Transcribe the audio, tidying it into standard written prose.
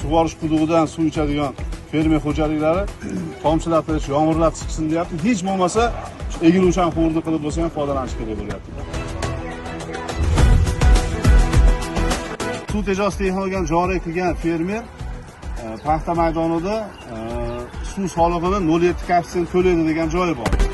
sug'orish qudug'idan suv ichadigan fermer xo'jaliklari tomchilatish, yomg'irlab chiqsin deyapti. Hech bo'lmasa egiluvchan quvurni qilib bo'lsa ham foydalanish kerak bo'lyapti. Suv tejovuz texnologiyani joriy qilgan fermer paxta maydonida suv solig'ini 0,7% to'laydi degan joyi bor.